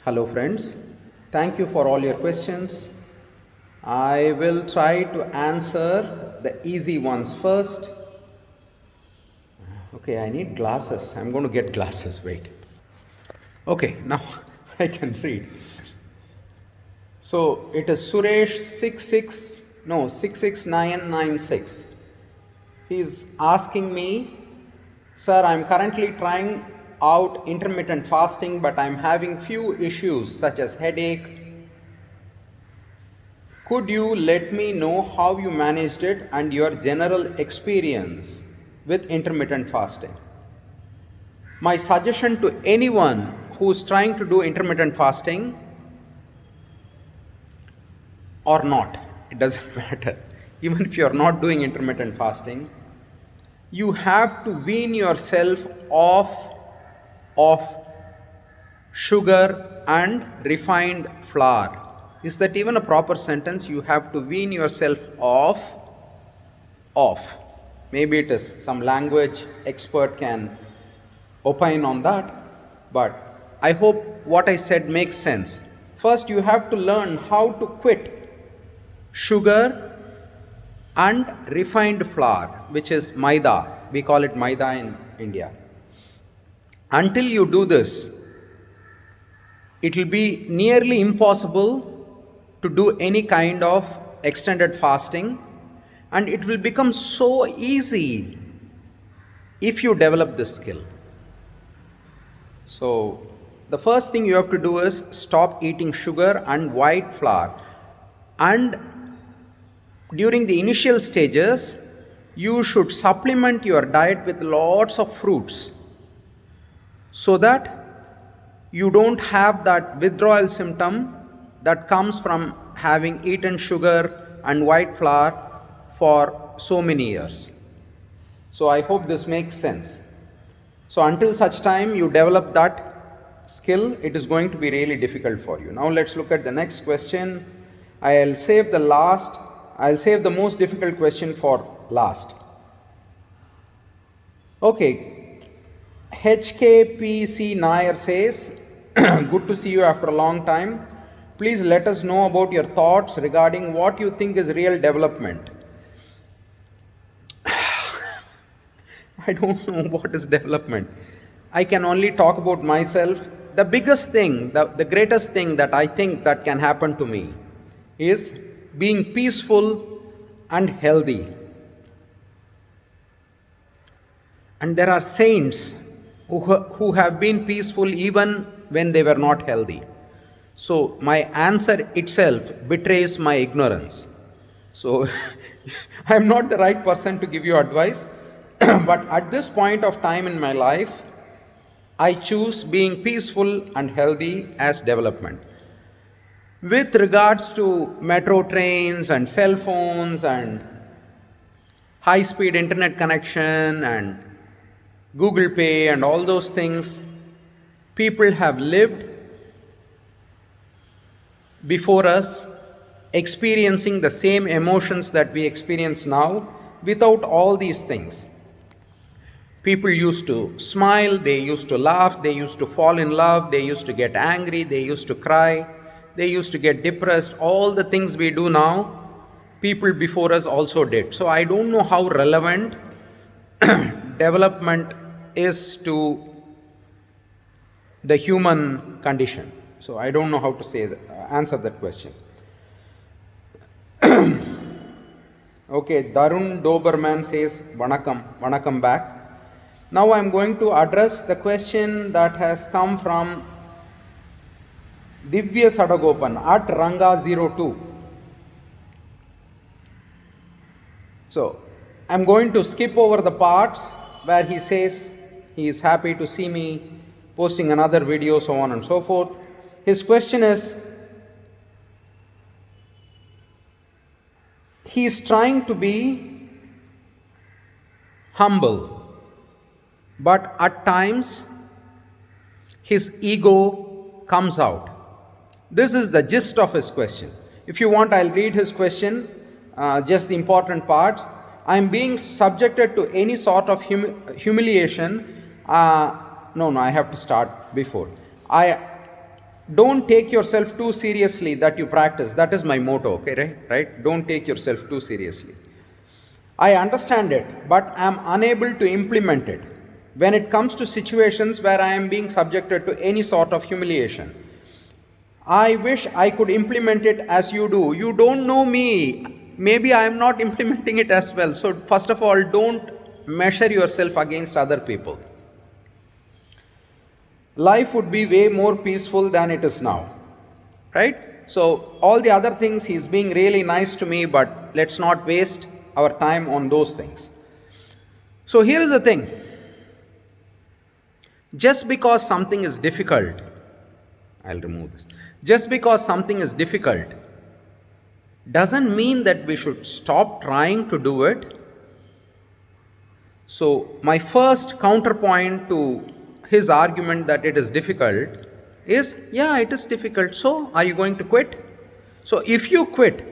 Hello, friends. Thank you for all your questions. I will try to answer the easy ones first. Okay, I need glasses. I'm going to get glasses. Wait. Okay, now I can read. So it is Suresh 66996. He's asking me, sir, I'm currently trying out intermittent fasting, but I'm having few issues such as headache. Could you let me know how you managed it and your general experience with intermittent fasting? My suggestion to anyone who's trying to do intermittent fasting or not, it doesn't matter. Even if you're not doing intermittent fasting, you have to wean yourself of sugar and refined flour. Is that even a proper sentence? You have to wean yourself off. Maybe it is. Some language expert can opine on that, but I hope what I said makes sense. First, you have to learn how to quit sugar and refined flour, which is maida. We call it maida in India. Until you do this, it will be nearly impossible to do any kind of extended fasting, and it will become so easy if you develop this skill. So, the first thing you have to do is stop eating sugar and white flour. And during the initial stages, you should supplement your diet with lots of fruits so that you don't have that withdrawal symptom that comes from having eaten sugar and white flour for so many years. So I hope this makes sense. So until such time you develop that skill, it is going to be really difficult for you. Now let's look at the next question. I'll save the most difficult question for last. Okay, HKPC Nair says, good to see you after a long time. Please let us know about your thoughts regarding what you think is real development. I don't know what is development. I can only talk about myself. The biggest thing, the greatest thing that I think that can happen to me is being peaceful and healthy. And there are saints who have been peaceful even when they were not healthy. So my answer itself betrays my ignorance. So I am not the right person to give you advice. But at this point of time in my life, I choose being peaceful and healthy as development. With regards to metro trains and cell phones and high speed internet connection and Google Pay and all those things, people have lived before us experiencing the same emotions that we experience now without all these things. People used to smile, they used to laugh, they used to fall in love, they used to get angry, they used to cry, they used to get depressed. All the things we do now, people before us also did. So I don't know how relevant development is to the human condition. So I don't know how to answer that question. Okay, Darun Doberman says, Vanakam back. Now I'm going to address the question that has come from Divya Sadagopan at Ranga02. So I'm going to skip over the parts where he says he is happy to see me posting another video, so on and so forth. His question is, he is trying to be humble, but at times his ego comes out. This is the gist of his question. If you want, I'll read his question, just the important parts. I am being subjected to any sort of humiliation. No, I have to start before. Don't take yourself too seriously that you practice. That is my motto, okay, right? Don't take yourself too seriously. I understand it, but I am unable to implement it when it comes to situations where I am being subjected to any sort of humiliation. I wish I could implement it as you do. You don't know me. Maybe I am not implementing it as well. So, first of all, don't measure yourself against other people. Life would be way more peaceful than it is now, right? So, all the other things, he's being really nice to me, but let's not waste our time on those things. So, here is the thing, just because something is difficult, I'll remove this. Just because something is difficult doesn't mean that we should stop trying to do it. So, my first counterpoint to his argument that it is difficult is, yeah, it is difficult. So, are you going to quit? So, if you quit,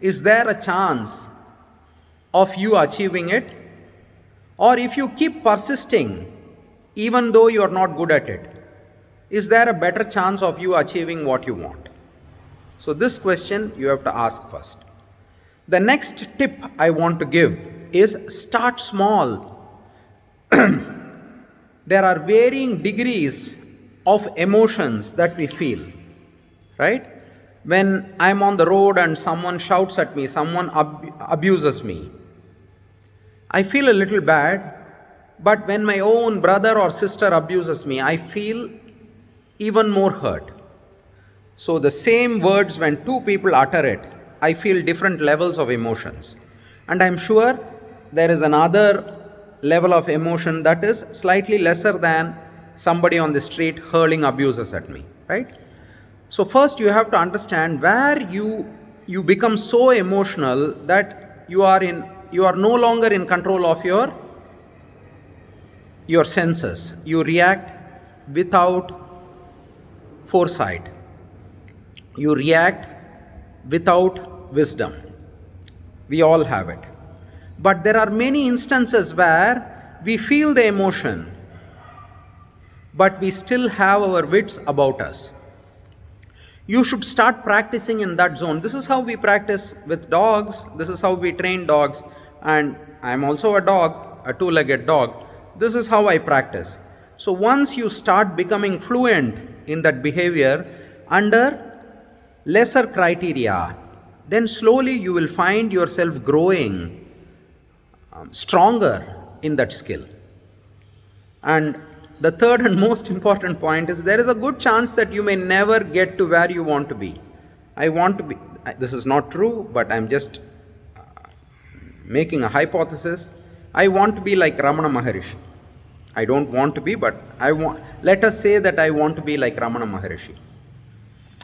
is there a chance of you achieving it? Or if you keep persisting, even though you are not good at it, is there a better chance of you achieving what you want? So, this question you have to ask first. The next tip I want to give is start small. There are varying degrees of emotions that we feel, right? When I'm on the road and someone shouts at me, someone abuses me, I feel a little bad, but when my own brother or sister abuses me, I feel even more hurt. So the same words, when two people utter it, I feel different levels of emotions. And I'm sure there is another level of emotion that is slightly lesser than somebody on the street hurling abuses at me, right? So first you have to understand where you become so emotional that you are no longer in control of your senses. You react without foresight. You react without wisdom. We all have it. But there are many instances where we feel the emotion, but we still have our wits about us. You should start practicing in that zone. This is how we practice with dogs. This is how we train dogs. And I'm also a dog, a two-legged dog. This is how I practice. So once you start becoming fluent in that behavior under lesser criteria, then slowly you will find yourself growing stronger in that skill. And the third and most important point is there is a good chance that you may never get to where you want to be. This is not true, but I'm just making a hypothesis. I want to be like Ramana Maharishi. I don't want to be, but let us say that I want to be like Ramana Maharishi.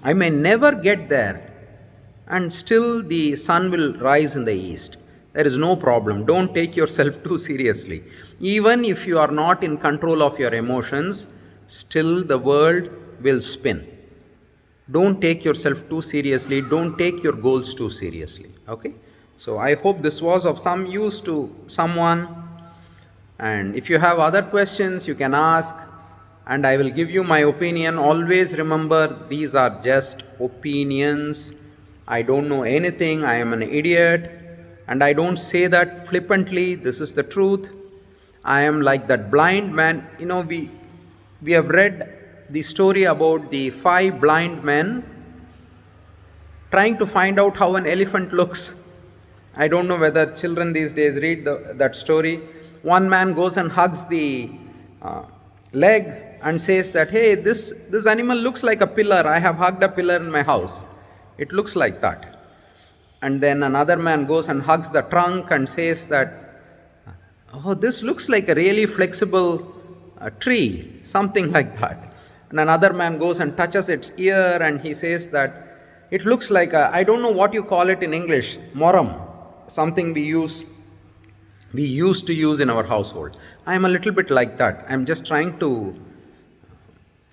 I may never get there, and still the sun will rise in the east. There is no problem. Don't take yourself too seriously. Even if you are not in control of your emotions, still the world will spin. Don't take yourself too seriously. Don't take your goals too seriously. Okay? So I hope this was of some use to someone. And if you have other questions, you can ask, and I will give you my opinion. Always remember, these are just opinions. I don't know anything. I am an idiot. And I don't say that flippantly. This is the truth. I am like that blind man. You know, we have read the story about the 5 blind men trying to find out how an elephant looks. I don't know whether children these days read that story. One man goes and hugs the leg and says that, hey, this animal looks like a pillar. I have hugged a pillar in my house. It looks like that. And then another man goes and hugs the trunk and says that, oh, this looks like a really flexible tree, something like that. And another man goes and touches its ear and he says that it looks like I don't know what you call it in English, moram, something we used to use in our household. I am a little bit like that. I'm just trying to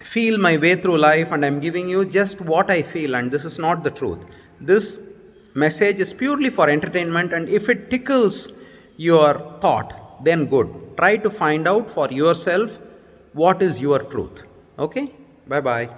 feel my way through life, and I'm giving you just what I feel, and this is not the truth. This message is purely for entertainment, and if it tickles your thought, then good. Try to find out for yourself what is your truth. Okay? Bye-bye.